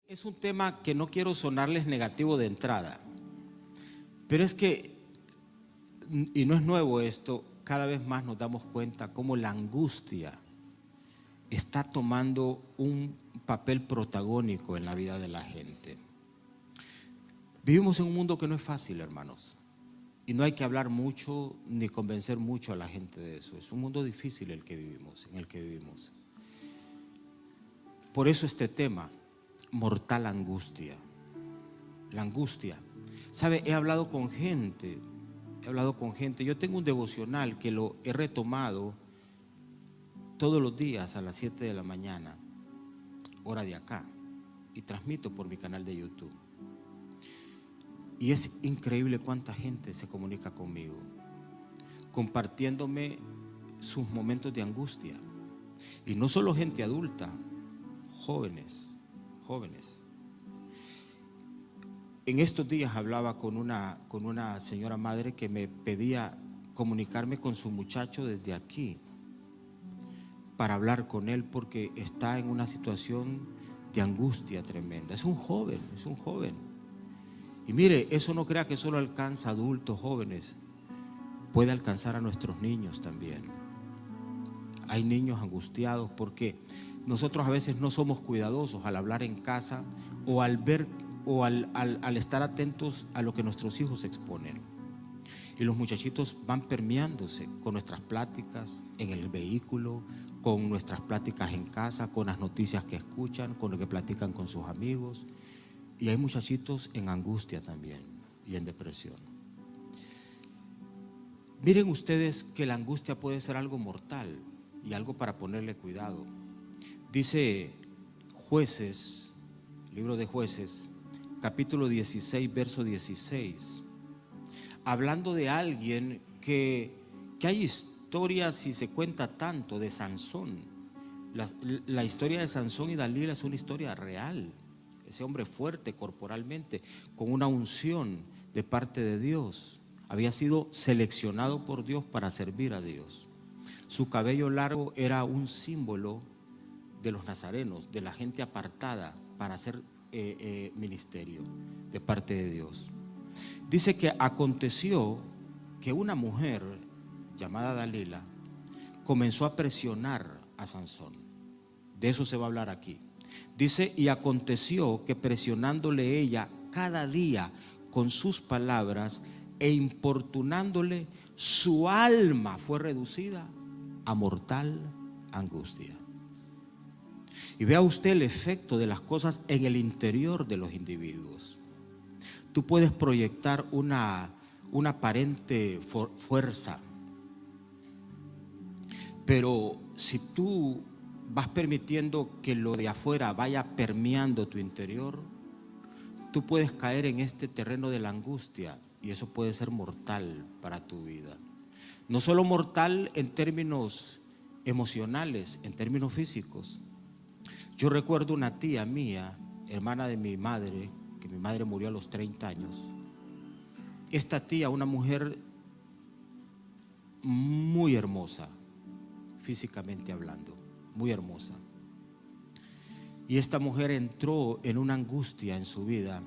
Es un tema que no quiero sonarles negativo de entrada, pero es que, y no es nuevo esto, cada vez más nos damos cuenta cómo la angustia está tomando un papel protagónico en la vida de la gente. Vivimos en un mundo que no es fácil, hermanos, y no hay que hablar mucho ni convencer mucho a la gente de eso. Es un mundo difícil en el que vivimos. Por eso este tema, mortal angustia. La angustia. ¿Sabe? He hablado con gente. Yo tengo un devocional que lo he retomado todos los días a las 7 de la mañana, hora de acá, y transmito por mi canal de YouTube. Y es increíble cuánta gente se comunica conmigo, compartiéndome sus momentos de angustia. Y no solo gente adulta, jóvenes. En estos días hablaba con una señora madre que me pedía comunicarme con su muchacho desde aquí para hablar con él porque está en una situación de angustia tremenda. Es un joven. Y mire, eso no crea que solo alcanza a adultos, jóvenes, puede alcanzar a nuestros niños también. Hay niños angustiados porque nosotros a veces no somos cuidadosos al hablar en casa o al ver o al estar atentos a lo que nuestros hijos exponen. Y los muchachitos van permeándose con nuestras pláticas en el vehículo, con nuestras pláticas en casa, con las noticias que escuchan, con lo que platican con sus amigos. Y hay muchachitos en angustia también y en depresión. Miren ustedes que la angustia puede ser algo mortal y algo para ponerle cuidado. Dice Jueces, libro de Jueces, capítulo 16, verso 16, hablando de alguien que hay historias y se cuenta tanto de Sansón. La historia de Sansón y Dalila es una historia real. Ese hombre fuerte corporalmente, con una unción de parte de Dios, había sido seleccionado por Dios para servir a Dios. Su cabello largo era un símbolo de los nazarenos, de la gente apartada para hacer ministerio de parte de Dios. Dice que aconteció que una mujer llamada Dalila comenzó a presionar a Sansón. De eso se va a hablar aquí. Dice, y aconteció que presionándole ella cada día con sus palabras e importunándole, su alma fue reducida a mortal angustia. Y vea usted el efecto de las cosas en el interior de los individuos. Tú puedes proyectar una aparente fuerza, pero si tú vas permitiendo que lo de afuera vaya permeando tu interior, tú puedes caer en este terreno de la angustia y eso puede ser mortal para tu vida. No solo mortal en términos emocionales, en términos físicos. Yo recuerdo una tía mía, hermana de mi madre, que mi madre murió a los 30 años. Esta tía, una mujer muy hermosa, físicamente hablando, muy hermosa. Y esta mujer entró en una angustia en su vida,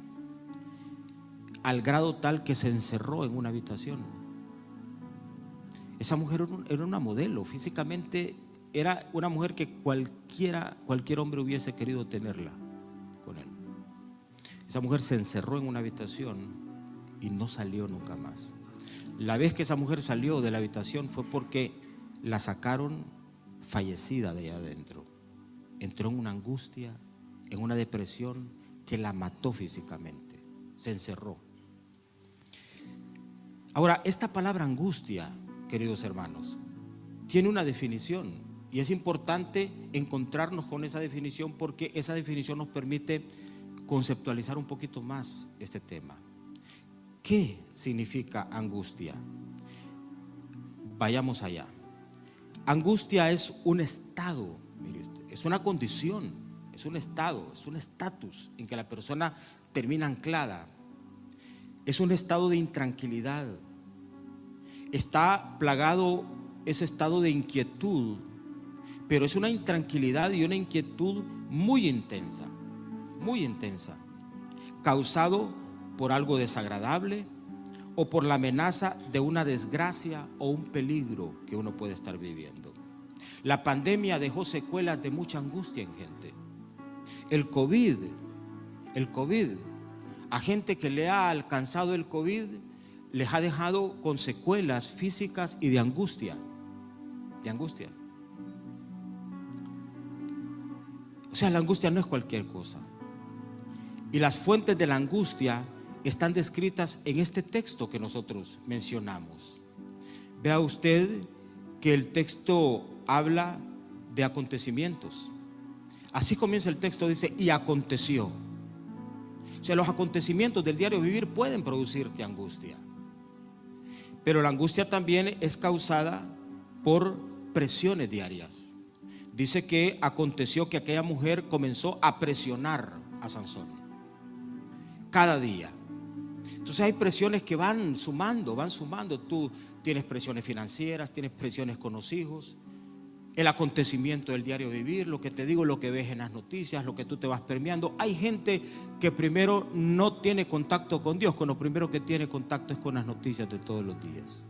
al grado tal que se encerró en una habitación. Esa mujer era una modelo, físicamente era una mujer que cualquier hombre hubiese querido tenerla con él. Esa mujer se encerró en una habitación y no salió nunca más. La vez que esa mujer salió de la habitación fue porque la sacaron fallecida de allá adentro. Entró en una angustia, en una depresión que la mató físicamente. Se encerró. Ahora, esta palabra angustia, queridos hermanos, tiene una definición. Y es importante encontrarnos con esa definición porque esa definición nos permite conceptualizar un poquito más este tema. ¿Qué significa angustia? Vayamos allá. Angustia es un estado, mire usted, es una condición, es un estado, es un estatus en que la persona termina anclada. Es un estado de intranquilidad. Está plagado ese estado de inquietud, pero es una intranquilidad y una inquietud muy intensa. muy intensa, causado por algo desagradable o por la amenaza de una desgracia o un peligro que uno puede estar viviendo. La pandemia dejó secuelas de mucha angustia en gente. El COVID, a gente que le ha alcanzado el COVID, les ha dejado con secuelas físicas y de angustia. O sea, la angustia no es cualquier cosa. Y las fuentes de la angustia están descritas en este texto que nosotros mencionamos. Vea usted que el texto habla de acontecimientos. Así comienza el texto, dice, y aconteció. O sea, los acontecimientos del diario vivir pueden producirte angustia. Pero la angustia también es causada por presiones diarias. Dice que aconteció que aquella mujer comenzó a presionar a Sansón cada día. Entonces hay presiones que van sumando. Tú tienes presiones financieras, tienes presiones con los hijos, el acontecimiento del diario vivir, lo que te digo, lo que ves en las noticias, lo que tú te vas permeando. Hay gente que primero no tiene contacto con Dios, con lo primero que tiene contacto es con las noticias de todos los días.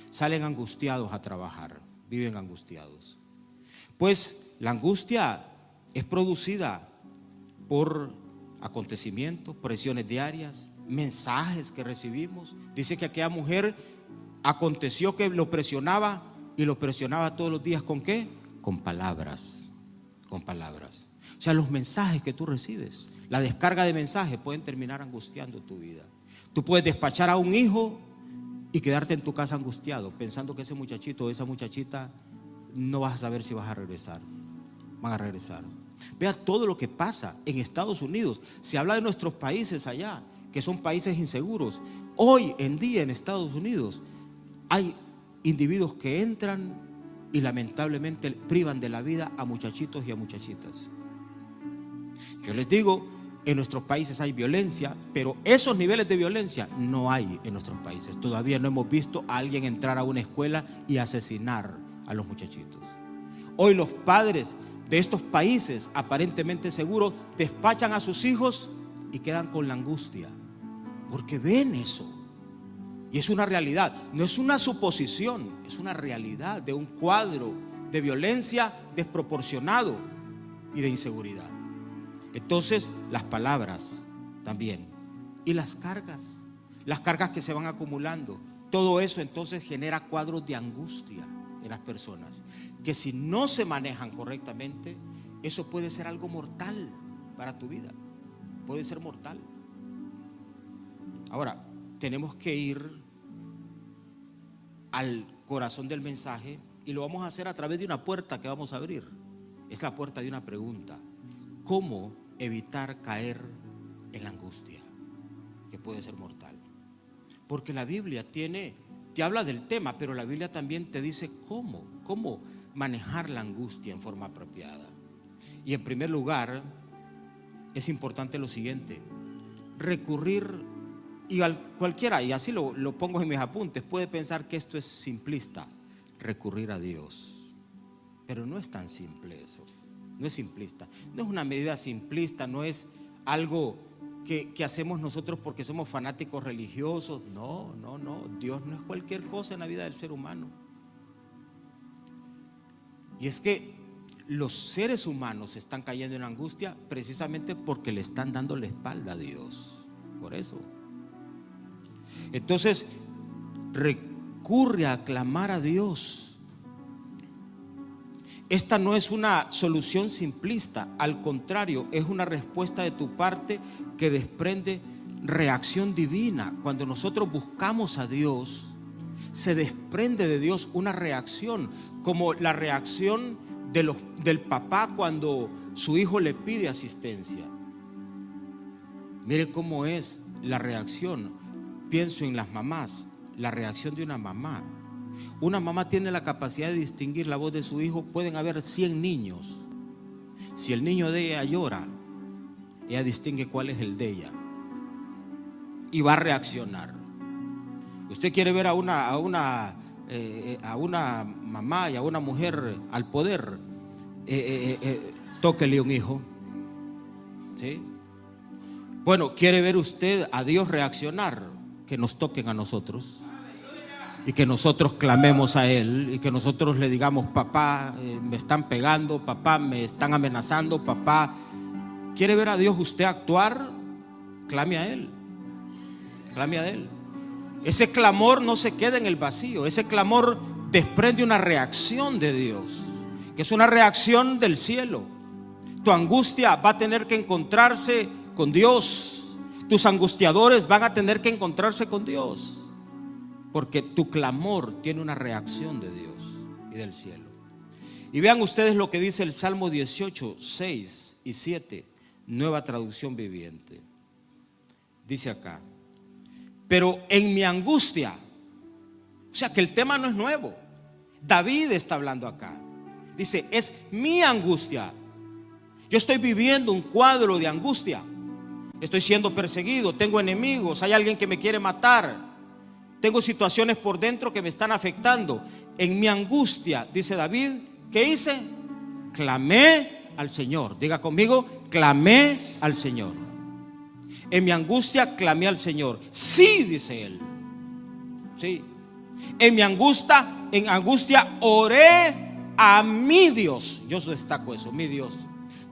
Salen angustiados a trabajar, viven angustiados. Pues la angustia es producida por acontecimientos, presiones diarias, mensajes que recibimos. Dice que aquella mujer aconteció que lo presionaba y lo presionaba todos los días. ¿Con qué? Con palabras. O sea, los mensajes que tú recibes, la descarga de mensajes pueden terminar angustiando tu vida. Tú puedes despachar a un hijo y quedarte en tu casa angustiado, pensando que ese muchachito o esa muchachita no vas a saber si vas a regresar. Van a regresar. Vea todo lo que pasa en Estados Unidos. Se habla de nuestros países allá, que son países inseguros. Hoy en día en Estados Unidos hay individuos que entran y lamentablemente privan de la vida a muchachitos y a muchachitas. Yo les digo, en nuestros países hay violencia, pero esos niveles de violencia no hay en nuestros países. Todavía no hemos visto a alguien entrar a una escuela y asesinar a los muchachitos. Hoy los padres de estos países aparentemente seguros despachan a sus hijos y quedan con la angustia, porque ven eso. Y es una realidad, no es una suposición, es una realidad de un cuadro de violencia desproporcionado y de inseguridad. Entonces, las palabras también, y las cargas que se van acumulando, todo eso entonces genera cuadros de angustia en las personas, que si no se manejan correctamente, eso puede ser algo mortal para tu vida, puede ser mortal. Ahora, tenemos que ir al corazón del mensaje y lo vamos a hacer a través de una puerta que vamos a abrir. Es la puerta de una pregunta: ¿cómo evitar caer en la angustia, que puede ser mortal? Porque la Biblia te habla del tema, pero la Biblia también te dice cómo manejar la angustia en forma apropiada. Y en primer lugar, es importante lo siguiente: recurrir, y cualquiera, y así lo pongo en mis apuntes, puede pensar que esto es simplista, recurrir a Dios. Pero no es tan simple eso, no es simplista, no es una medida simplista, no es algo que hacemos nosotros porque somos fanáticos religiosos. No, Dios no es cualquier cosa en la vida del ser humano. Y es que los seres humanos están cayendo en angustia precisamente porque le están dando la espalda a Dios. Por eso. Entonces, recurre a clamar a Dios. Esta no es una solución simplista, al contrario, es una respuesta de tu parte que desprende reacción divina. Cuando nosotros buscamos a Dios, se desprende de Dios una reacción, como la reacción del papá cuando su hijo le pide asistencia. Mire cómo es la reacción. Pienso en las mamás, la reacción de una mamá. Una mamá tiene la capacidad de distinguir la voz de su hijo. Pueden haber 100 niños. Si el niño de ella llora, ella distingue cuál es el de ella y va a reaccionar. Usted quiere ver a una mamá y a una mujer al poder, tóquele un hijo, ¿sí? Bueno, ¿quiere ver usted a Dios reaccionar? Que nos toquen a nosotros y que nosotros clamemos a Él y que nosotros le digamos: papá, me están pegando, papá, me están amenazando, papá. ¿Quiere ver a Dios usted actuar? Clame a Él. Clame a Él. Ese clamor no se queda en el vacío. Ese clamor desprende una reacción de Dios, que es una reacción del cielo. Tu angustia va a tener que encontrarse con Dios. Tus angustiadores van a tener que encontrarse con Dios, porque tu clamor tiene una reacción de Dios y del cielo. Y vean ustedes lo que dice el Salmo 18, 6 y 7, Nueva Traducción Viviente. Dice acá: pero en mi angustia, o sea que el tema no es nuevo. David está hablando acá. Dice: es mi angustia. Yo estoy viviendo un cuadro de angustia. Estoy siendo perseguido, tengo enemigos, hay alguien que me quiere matar, tengo situaciones por dentro que me están afectando. En mi angustia, dice David, ¿qué hice? Clamé al Señor. Diga conmigo: clamé al Señor. En mi angustia clamé al Señor. Sí, dice él. Sí. En mi angustia oré a mi Dios. Yo destaco eso, mi Dios.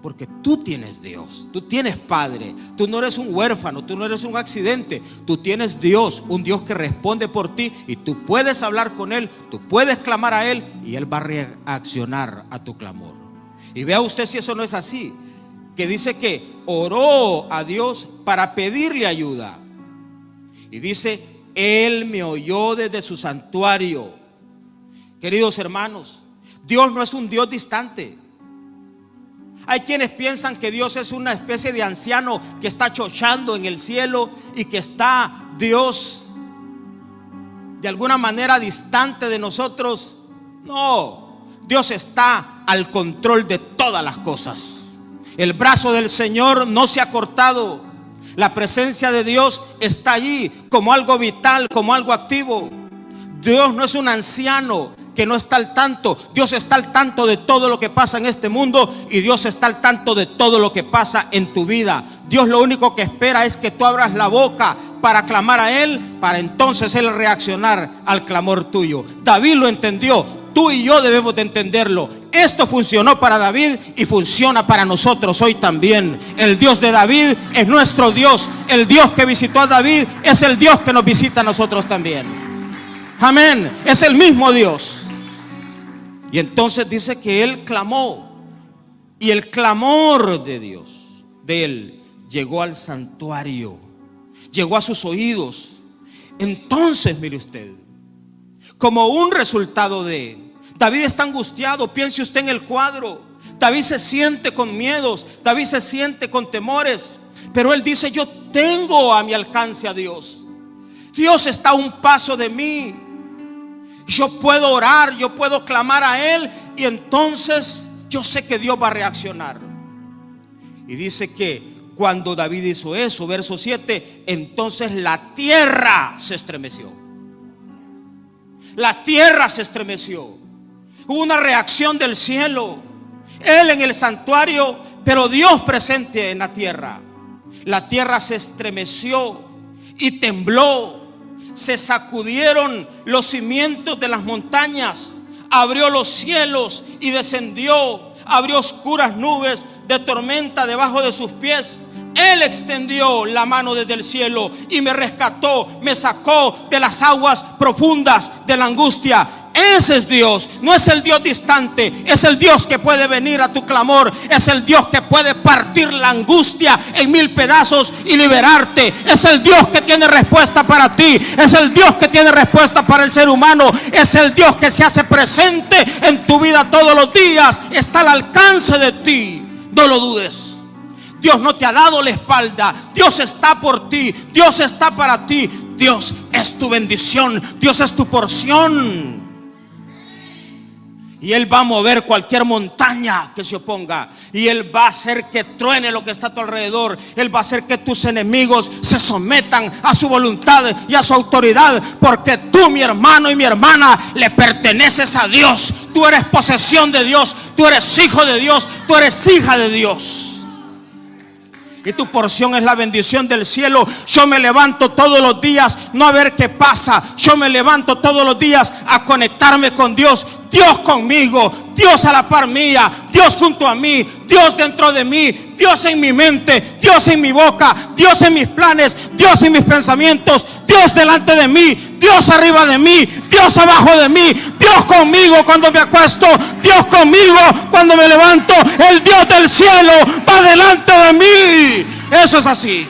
Porque tú tienes Dios, tú tienes Padre. Tú no eres un huérfano, tú no eres un accidente. Tú tienes Dios, un Dios que responde por ti. Y tú puedes hablar con Él, tú puedes clamar a Él, y Él va a reaccionar a tu clamor. Y vea usted si eso no es así, que dice que oró a Dios para pedirle ayuda. Y dice: Él me oyó desde su santuario. Queridos hermanos, Dios no es un Dios distante. Hay quienes piensan que Dios es una especie de anciano que está chochando en el cielo y que está Dios de alguna manera distante de nosotros. No, Dios está al control de todas las cosas. El brazo del Señor no se ha cortado. La presencia de Dios está allí como algo vital, como algo activo. Dios no es un anciano que no está al tanto. Dios está al tanto de todo lo que pasa en este mundo, y Dios está al tanto de todo lo que pasa en tu vida. Dios lo único que espera es que tú abras la boca para clamar a Él, para entonces Él reaccionar al clamor tuyo. David lo entendió, tú y yo debemos de entenderlo. Esto funcionó para David y funciona para nosotros hoy también. El Dios de David es nuestro Dios. El Dios que visitó a David es el Dios que nos visita a nosotros también. Amén, es el mismo Dios. Y entonces dice que él clamó, y el clamor de Dios, de él, llegó al santuario, llegó a sus oídos. Entonces, mire usted, como un resultado de David está angustiado. Piense usted en el cuadro. David se siente con miedos, David se siente con temores, pero él dice: yo tengo a mi alcance a Dios. Dios está a un paso de mí. Yo puedo orar, yo puedo clamar a Él, y entonces yo sé que Dios va a reaccionar. Y dice que cuando David hizo eso, verso 7, entonces la tierra se estremeció. La tierra se estremeció. Hubo una reacción del cielo. Él en el santuario, pero Dios presente en la tierra. La tierra se estremeció y tembló. Se sacudieron los cimientos de las montañas. Abrió los cielos y descendió. Abrió oscuras nubes de tormenta debajo de sus pies. Él extendió la mano desde el cielo y me rescató, me sacó de las aguas profundas de la angustia. Ese es Dios, no es el Dios distante. Es el Dios que puede venir a tu clamor. Es el Dios que puede partir la angustia en 1000 pedazos y liberarte. Es el Dios que tiene respuesta para ti. Es el Dios que tiene respuesta para el ser humano. Es el Dios que se hace presente en tu vida todos los días. Está al alcance de ti, no lo dudes. Dios no te ha dado la espalda. Dios está por ti. Dios está para ti. Dios es tu bendición. Dios es tu porción. Y Él va a mover cualquier montaña que se oponga. Y Él va a hacer que truene lo que está a tu alrededor. Él va a hacer que tus enemigos se sometan a su voluntad y a su autoridad. Porque tú, mi hermano y mi hermana, le perteneces a Dios. Tú eres posesión de Dios. Tú eres hijo de Dios. Tú eres hija de Dios. y tu porción es la bendición del cielo. Yo me levanto todos los días no a ver qué pasa. Yo me levanto todos los días a conectarme con Dios. Dios conmigo, Dios a la par mía, Dios junto a mí, Dios dentro de mí, Dios en mi mente, Dios en mi boca, Dios en mis planes, Dios en mis pensamientos, Dios delante de mí, Dios arriba de mí, Dios abajo de mí, Dios conmigo cuando me acuesto, Dios conmigo cuando me levanto. El Dios del cielo va delante de mí. Eso es así.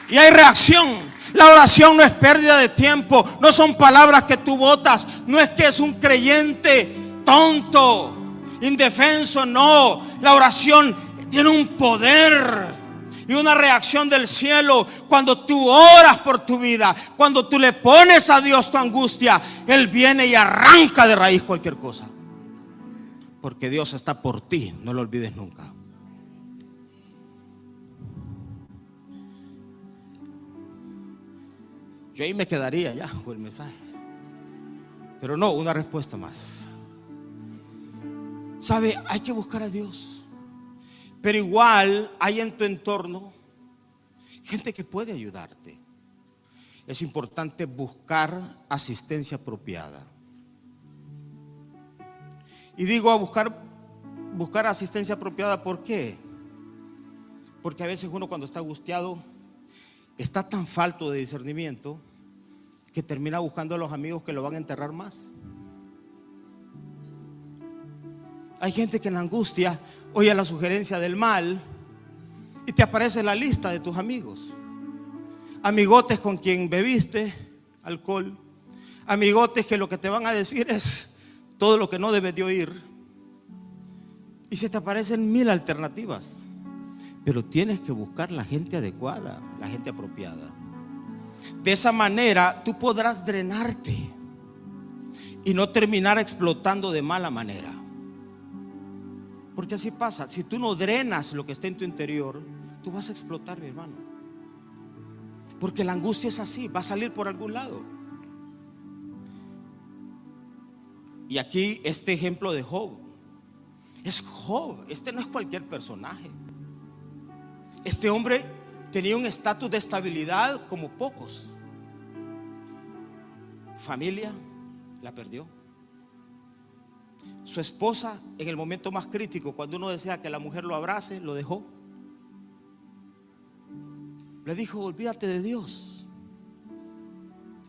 Y hay reacción. La oración no es pérdida de tiempo, no son palabras que tú botas, no es que es un creyente tonto, indefenso, no. La oración tiene un poder y una reacción del cielo. Cuando tú oras por tu vida, cuando tú le pones a Dios tu angustia, Él viene y arranca de raíz cualquier cosa, porque Dios está por ti, no lo olvides nunca. Yo ahí me quedaría ya con el mensaje, pero no, una respuesta más. ¿Sabe? Hay que buscar a Dios, pero igual hay en tu entorno gente que puede ayudarte. Es importante buscar asistencia apropiada. Y digo buscar asistencia apropiada, ¿por qué? Porque a veces uno cuando está angustiado está tan falto de discernimiento que termina buscando a los amigos que lo van a enterrar más. Hay gente que en la angustia oye la sugerencia del mal y te aparece la lista de tus amigos. Amigotes con quien bebiste alcohol, amigotes que lo que te van a decir es todo lo que no debes de oír, y se te aparecen 1000 alternativas. Pero tienes que buscar la gente adecuada, la gente apropiada. De esa manera tú podrás drenarte y no terminar explotando de mala manera. Porque así pasa, si tú no drenas lo que está en tu interior, tú vas a explotar, mi hermano. Porque la angustia es así, va a salir por algún lado. Y aquí este ejemplo de Job, es Job, este no es cualquier personaje. Este hombre tenía un estatus de estabilidad como pocos. Familia, la perdió. Su esposa, en el momento más crítico, cuando uno desea que la mujer lo abrace, lo dejó. Le dijo: olvídate de Dios,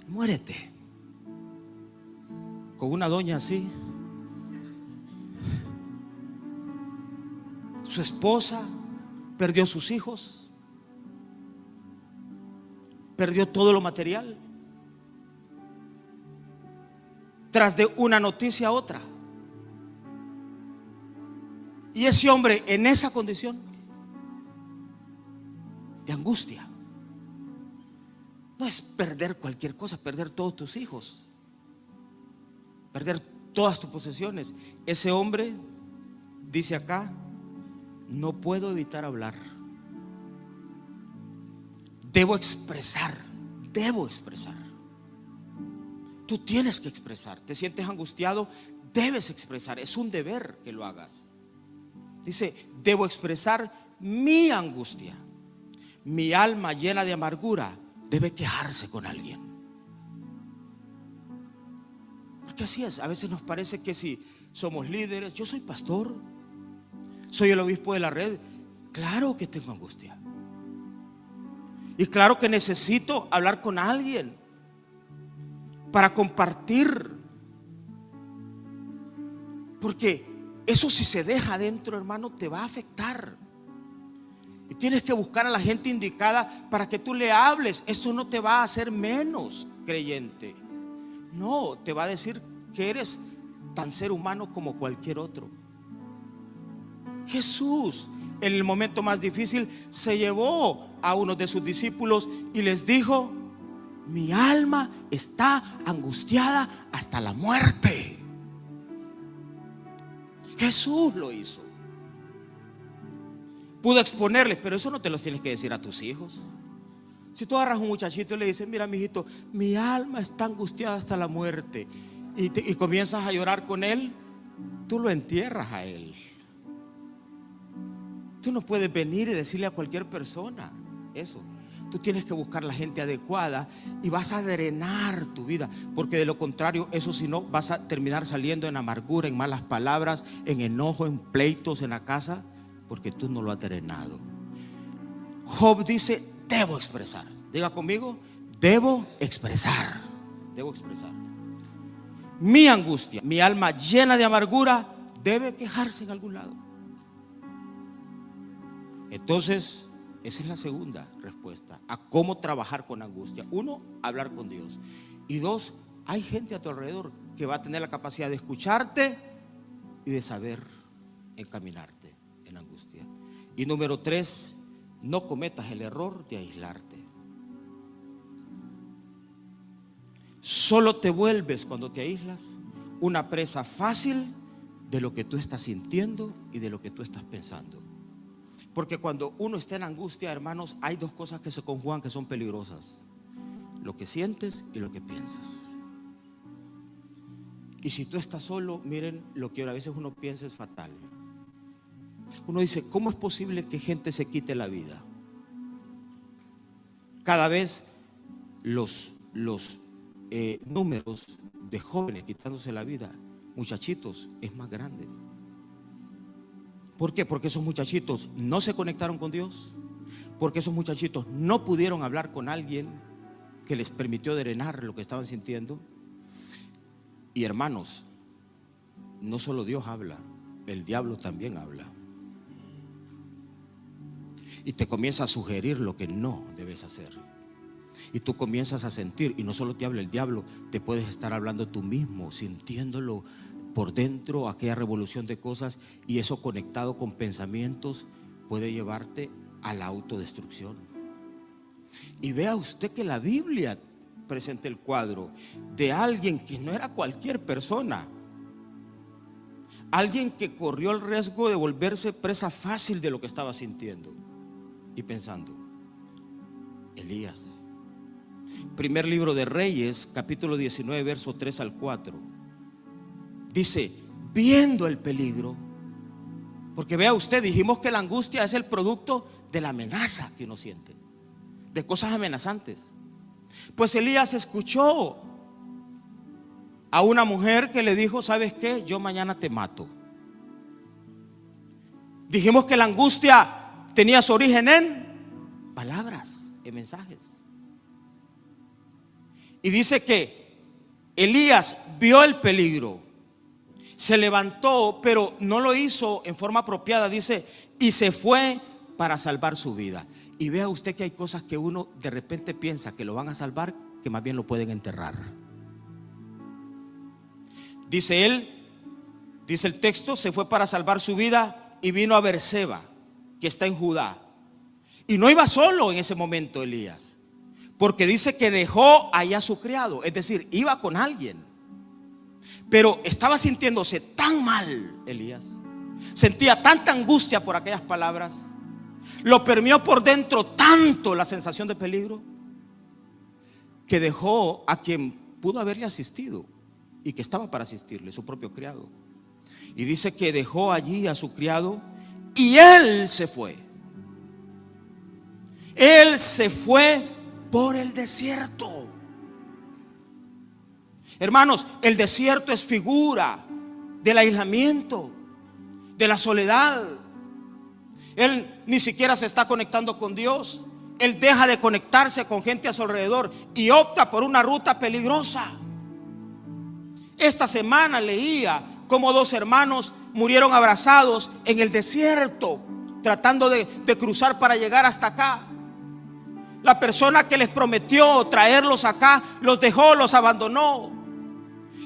muérete. Con una doña así. Su esposa perdió sus hijos, perdió todo lo material, tras de una noticia a otra. Y ese hombre en esa condición de angustia, no es perder cualquier cosa, perder todos tus hijos, perder todas tus posesiones. Ese hombre dice acá: no puedo evitar hablar. Debo expresar. Tú tienes que expresar. Te sientes angustiado, debes expresar. Es un deber que lo hagas. Dice: debo expresar mi angustia. Mi alma llena de amargura debe quejarse con alguien. Porque así es. A veces nos parece que si somos líderes, yo soy pastor, soy el obispo de la red, claro que tengo angustia. Y claro que necesito hablar con alguien para compartir. Porque eso, si se deja adentro, hermano, te va a afectar. Y tienes que buscar a la gente indicada para que tú le hables. Eso no te va a hacer menos creyente. No, te va a decir que eres tan ser humano como cualquier otro. Jesús, en el momento más difícil, se llevó a uno de sus discípulos y les dijo: mi alma está angustiada hasta la muerte. Jesús lo hizo. Pudo exponerles, pero eso no te lo tienes que decir a tus hijos. Si tú agarras a un muchachito y le dices: mira, mijito, mi alma está angustiada hasta la muerte, y comienzas a llorar con él, tú lo entierras a él. Tú no puedes venir y decirle a cualquier persona eso. Tú tienes que buscar la gente adecuada y vas a drenar tu vida, porque de lo contrario, eso si no, vas a terminar saliendo en amargura, en malas palabras, en enojo, en pleitos en la casa, porque tú no lo has drenado. Job dice: debo expresar. Diga conmigo: debo expresar. Debo expresar mi angustia. Mi alma llena de amargura debe quejarse en algún lado. Entonces, esa es la segunda respuesta a cómo trabajar con angustia. Uno, hablar con Dios. Y dos, hay gente a tu alrededor que va a tener la capacidad de escucharte y de saber encaminarte en angustia. Y número tres, no cometas el error de aislarte. Solo te vuelves, cuando te aíslas, una presa fácil de lo que tú estás sintiendo y de lo que tú estás pensando. Porque cuando uno está en angustia, hermanos, hay dos cosas que se conjugan que son peligrosas: lo que sientes y lo que piensas. Y si tú estás solo, miren, lo que a veces uno piensa es fatal. Uno dice: ¿cómo es posible que gente se quite la vida? Cada vez los números de jóvenes quitándose la vida, muchachitos, es más grande. ¿Por qué? Porque esos muchachitos no se conectaron con Dios, porque esos muchachitos no pudieron hablar con alguien que les permitió drenar lo que estaban sintiendo. Y hermanos, no solo Dios habla, el diablo también habla. Y te comienza a sugerir lo que no debes hacer. Y tú comienzas a sentir, y no solo te habla el diablo, te puedes estar hablando tú mismo, sintiéndolo por dentro, aquella revolución de cosas, y eso conectado con pensamientos puede llevarte a la autodestrucción. Y vea usted que la Biblia presenta el cuadro de alguien que no era cualquier persona, alguien que corrió el riesgo de volverse presa fácil de lo que estaba sintiendo y pensando. Elías. Primer libro de Reyes, capítulo 19, verso 3 al 4. Dice: viendo el peligro. Porque vea usted, dijimos que la angustia es el producto de la amenaza que uno siente, de cosas amenazantes. Pues Elías escuchó a una mujer que le dijo: ¿sabes qué? Yo mañana te mato. Dijimos que la angustia tenía su origen en palabras, en mensajes. Y dice que Elías vio el peligro, se levantó, pero no lo hizo en forma apropiada, dice, y se fue para salvar su vida. Y vea usted que hay cosas que uno de repente piensa que lo van a salvar, que más bien lo pueden enterrar. Dice él, dice el texto, se fue para salvar su vida y vino a Berseba, que está en Judá. Y no iba solo en ese momento Elías, porque dice que dejó allá a su criado, es decir, iba con alguien. Pero estaba sintiéndose tan mal Elías, sentía tanta angustia por aquellas palabras, lo permeó por dentro tanto la sensación de peligro, que dejó a quien pudo haberle asistido y que estaba para asistirle, su propio criado. Y dice que dejó allí a su criado y él se fue. Él se fue por el desierto. Hermanos, el desierto es figura del aislamiento, de la soledad. Él ni siquiera se está conectando con Dios. Él deja de conectarse con gente a su alrededor y opta por una ruta peligrosa. Esta semana leía cómo 2 hermanos murieron abrazados en el desierto, tratando de cruzar para llegar hasta acá. La persona que les prometió traerlos acá los dejó, los abandonó.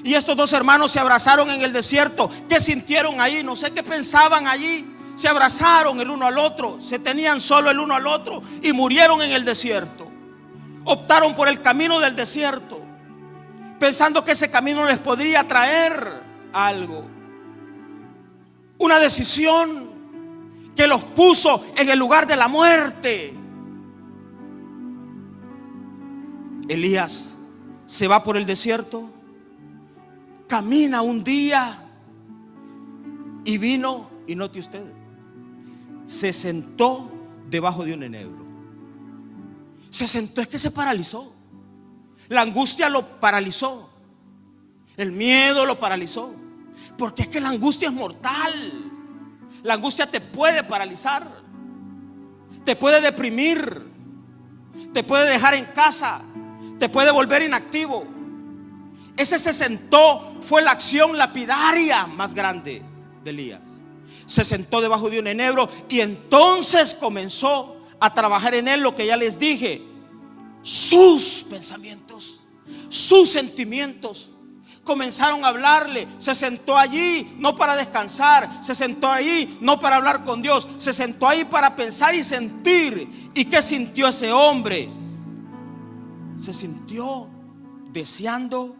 Y estos 2 hermanos se abrazaron en el desierto. ¿Qué sintieron ahí? No sé qué pensaban allí. Se abrazaron el uno al otro, se tenían solo el uno al otro y murieron en el desierto. Optaron por el camino del desierto, pensando que ese camino les podría traer algo. Una decisión que los puso en el lugar de la muerte. Elías se va por el desierto, camina un día y vino, y note usted, se sentó debajo de un enebro. Se sentó, es que se paralizó. La angustia lo paralizó. El miedo lo paralizó. Porque es que la angustia es mortal. La angustia te puede paralizar, te puede deprimir, te puede dejar en casa, te puede volver inactivo. Ese se sentó fue la acción lapidaria más grande de Elías. Se sentó debajo de un enebro y entonces comenzó a trabajar en él lo que ya les dije: sus pensamientos, sus sentimientos comenzaron a hablarle. Se sentó allí no para descansar, se sentó allí no para hablar con Dios, se sentó ahí para pensar y sentir. ¿Y qué sintió ese hombre? Se sintió deseando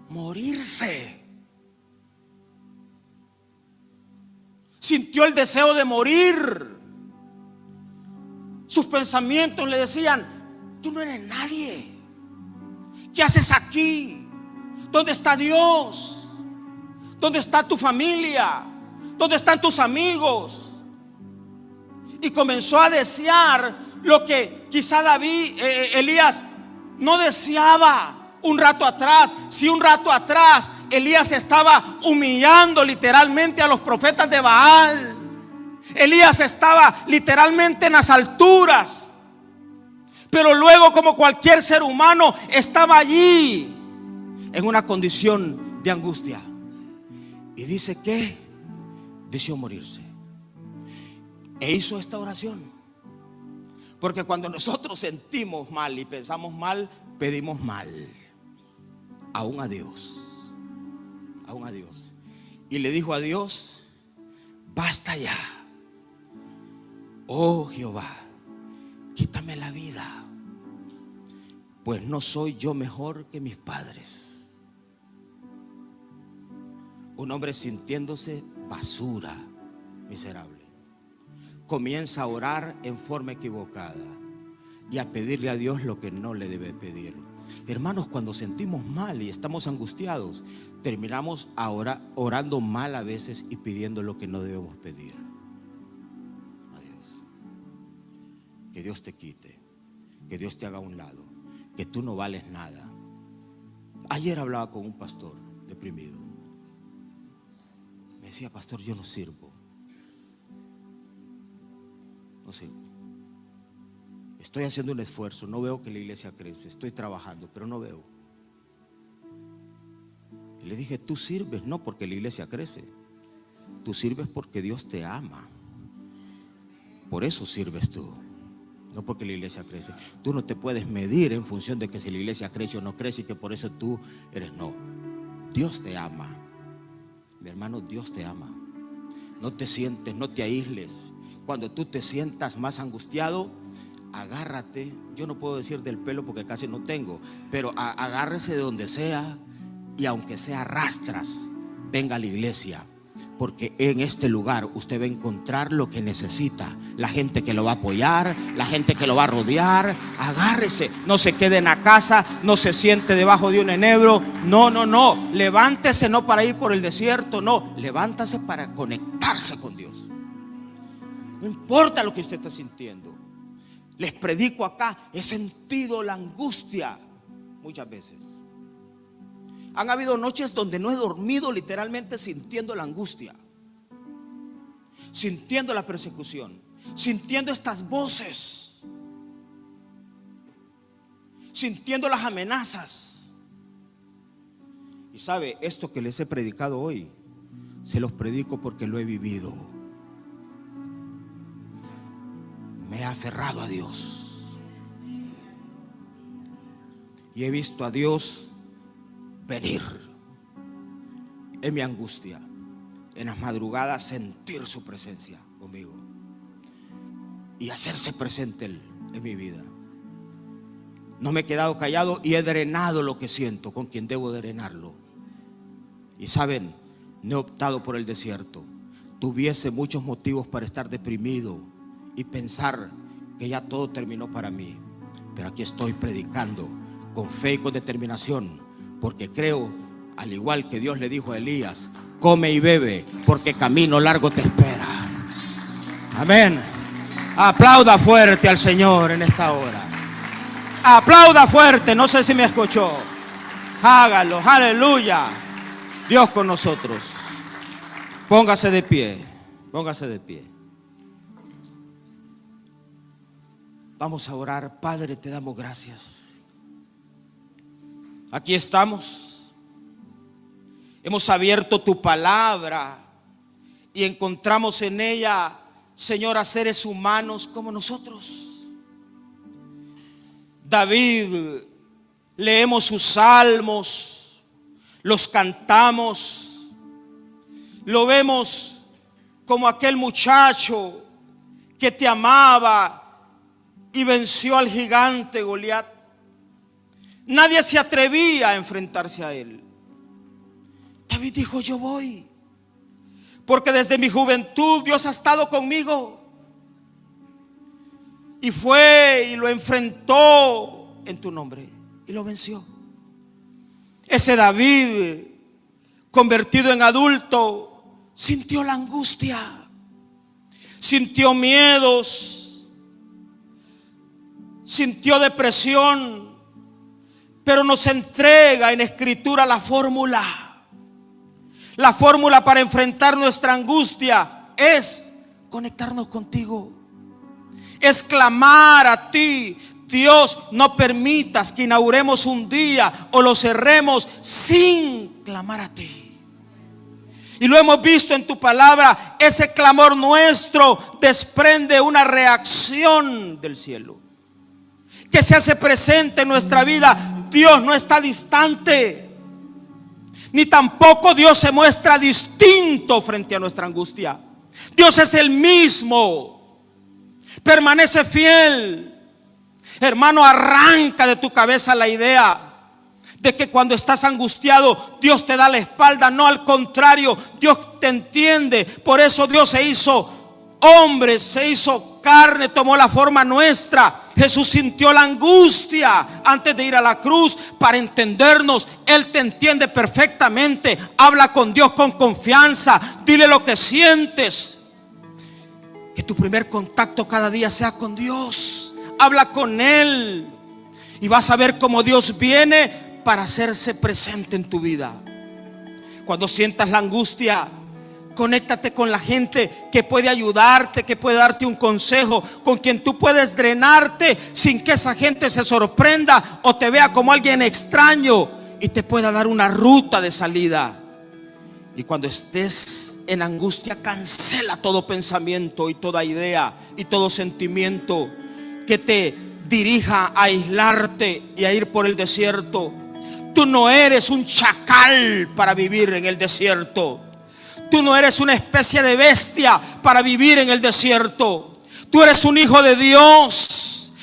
morirse. Sintió el deseo de morir. Sus pensamientos le decían: tú no eres nadie. ¿Qué haces aquí? ¿Dónde está Dios? ¿Dónde está tu familia? ¿Dónde están tus amigos? Y comenzó a desear lo que quizá Elías no deseaba un rato atrás. Si un rato atrás Elías estaba humillando literalmente a los profetas de Baal, Elías estaba literalmente en las alturas, pero luego, como cualquier ser humano, estaba allí en una condición de angustia. Y dice que deseó morirse. E hizo esta oración. Porque cuando nosotros sentimos mal y pensamos mal, pedimos mal. Aún a Dios. Aún a Dios. Y le dijo a Dios: basta ya. Oh Jehová, quítame la vida, pues no soy yo mejor que mis padres. Un hombre sintiéndose basura, miserable, comienza a orar en forma equivocada y a pedirle a Dios lo que no le debe pedir. Hermanos, cuando sentimos mal y estamos angustiados, terminamos ahora orando mal a veces y pidiendo lo que no debemos pedir a Dios. Que Dios te quite, que Dios te haga a un lado, que tú no vales nada. Ayer hablaba con un pastor deprimido. Me decía: pastor, yo no sirvo. No sirvo. Estoy haciendo un esfuerzo, no veo que la iglesia crece. Estoy trabajando, pero no veo. Y le dije: tú sirves no porque la iglesia crece, tú sirves porque Dios te ama. Por eso sirves tú, no porque la iglesia crece. Tú no te puedes medir en función de que si la iglesia crece o no crece y que por eso tú eres. No, Dios te ama. Mi hermano, Dios te ama. No te sientes, no te aísles. Cuando tú te sientas más angustiado, agárrate. Yo no puedo decir del pelo porque casi no tengo, pero agárrese de donde sea, y aunque sea rastras, venga a la iglesia, porque en este lugar usted va a encontrar lo que necesita. La gente que lo va a apoyar, la gente que lo va a rodear. Agárrese, no se quede en la casa, no se siente debajo de un enebro. No, no, no. Levántese no para ir por el desierto, no. Levántase para conectarse con Dios. No importa lo que usted está sintiendo. Les predico acá, he sentido la angustia muchas veces. Han habido noches donde no he dormido, literalmente sintiendo la angustia, sintiendo la persecución, sintiendo estas voces, sintiendo las amenazas. Y sabe, esto que les he predicado hoy, se los predico porque lo he vivido. Me he aferrado a Dios y he visto a Dios venir en mi angustia, en las madrugadas, sentir su presencia conmigo y hacerse presente en mi vida. No me he quedado callado y he drenado lo que siento con quien debo drenarlo. Y saben, no he optado por el desierto. Tuviese muchos motivos para estar deprimido y pensar que ya todo terminó para mí, pero aquí estoy predicando con fe y con determinación, porque creo, al igual que Dios le dijo a Elías: come y bebe, porque camino largo te espera. Amén. Aplauda fuerte al Señor en esta hora. Aplauda fuerte, no sé si me escuchó. Hágalo, aleluya. Dios con nosotros. Póngase de pie, póngase de pie. Vamos a orar. Padre, te damos gracias. Aquí estamos. Hemos abierto tu palabra y encontramos en ella, Señor, a seres humanos como nosotros. David, leemos sus salmos, los cantamos, lo vemos como aquel muchacho que te amaba y venció al gigante Goliat. Nadie se atrevía a enfrentarse a él. David dijo: yo voy, porque desde mi juventud Dios ha estado conmigo. Y fue y lo enfrentó en tu nombre y lo venció. Ese David, convertido en adulto, sintió la angustia, sintió miedos, sintió depresión, pero nos entrega en Escritura la fórmula. La fórmula para enfrentar nuestra angustia es conectarnos contigo, es clamar a ti. Dios, no permitas que inauguremos un día o lo cerremos sin clamar a ti. Y lo hemos visto en tu palabra, ese clamor nuestro desprende una reacción del cielo que se hace presente en nuestra vida. Dios no está distante, ni tampoco Dios se muestra distinto frente a nuestra angustia. Dios es el mismo, permanece fiel. Hermano, arranca de tu cabeza la idea de que cuando estás angustiado Dios te da la espalda. No, al contrario, Dios te entiende. Por eso Dios se hizo hombre, se hizo carne, tomó la forma nuestra. Jesús sintió la angustia antes de ir a la cruz para entendernos. Él te entiende perfectamente. Habla con Dios con confianza, dile lo que sientes. Que tu primer contacto cada día sea con Dios. Habla con Él y vas a ver cómo Dios viene para hacerse presente en tu vida. Cuando sientas la angustia, conéctate con la gente que puede ayudarte, que puede darte un consejo, con quien tú puedes drenarte sin que esa gente se sorprenda o te vea como alguien extraño y te pueda dar una ruta de salida. Y cuando estés en angustia, cancela todo pensamiento y toda idea y todo sentimiento que te dirija a aislarte y a ir por el desierto. Tú no eres un chacal para vivir en el desierto. Tú no eres una especie de bestia para vivir en el desierto. Tú eres un hijo de Dios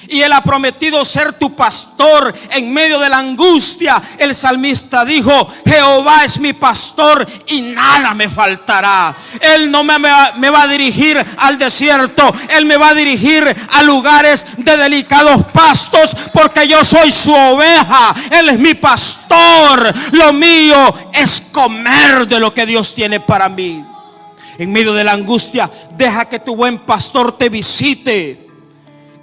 y Él ha prometido ser tu pastor en medio de la angustia. El salmista dijo: Jehová es mi pastor y nada me faltará. Él no me va a dirigir al desierto, Él me va a dirigir a lugares de delicados pastos, porque yo soy su oveja. Él es mi pastor. Lo mío es comer de lo que Dios tiene para mí. En medio de la angustia, deja que tu buen pastor te visite.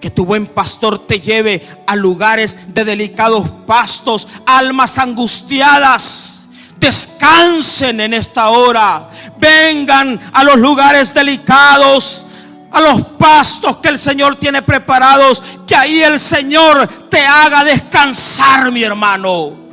Que tu buen pastor te lleve a lugares de delicados pastos. Almas angustiadas, descansen en esta hora. Vengan a los lugares delicados, a los pastos que el Señor tiene preparados. Que ahí el Señor te haga descansar, mi hermano.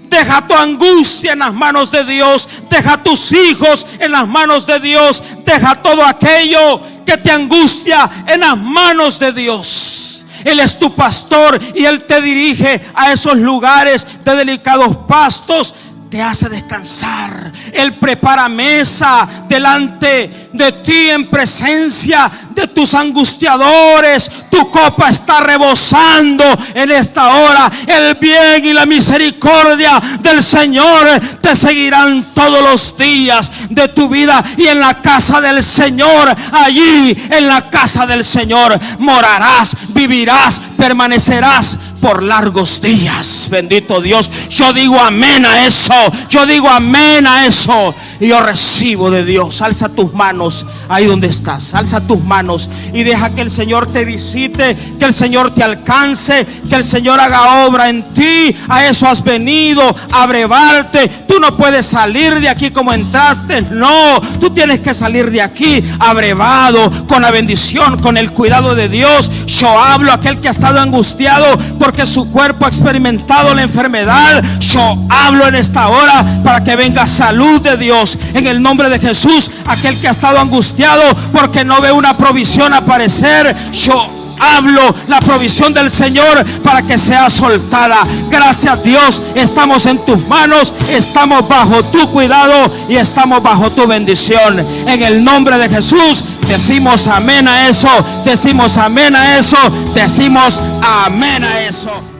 Deja tu angustia en las manos de Dios. Deja tus hijos en las manos de Dios. Deja todo aquello que te angustia en las manos de Dios. Él es tu pastor y Él te dirige a esos lugares de delicados pastos. Te hace descansar. Él prepara mesa delante de ti en presencia de tus angustiadores. Tu copa está rebosando en esta hora. El bien y la misericordia del Señor te seguirán todos los días de tu vida. Y en la casa del Señor, allí en la casa del Señor morarás, vivirás, permanecerás por largos días. Bendito Dios. Yo digo amén a eso. Yo digo amén a eso. y yo recibo de Dios. Alza tus manos ahí donde estás, alza tus manos y deja que el Señor te visite, que el Señor te alcance, que el Señor haga obra en ti. A eso has venido, a abrevarte. Tú no puedes salir de aquí como entraste, no, tú tienes que salir de aquí abrevado, con la bendición, con el cuidado de Dios. Yo hablo a aquel que ha estado angustiado porque su cuerpo ha experimentado la enfermedad. Yo hablo en esta hora para que venga salud de Dios en el nombre de Jesús. Aquel que ha estado angustiado porque no ve una provisión aparecer, yo hablo la provisión del Señor para que sea soltada. Gracias Dios, estamos en tus manos, estamos bajo tu cuidado y estamos bajo tu bendición. En el nombre de Jesús decimos amén a eso, decimos amén a eso, decimos amén a eso.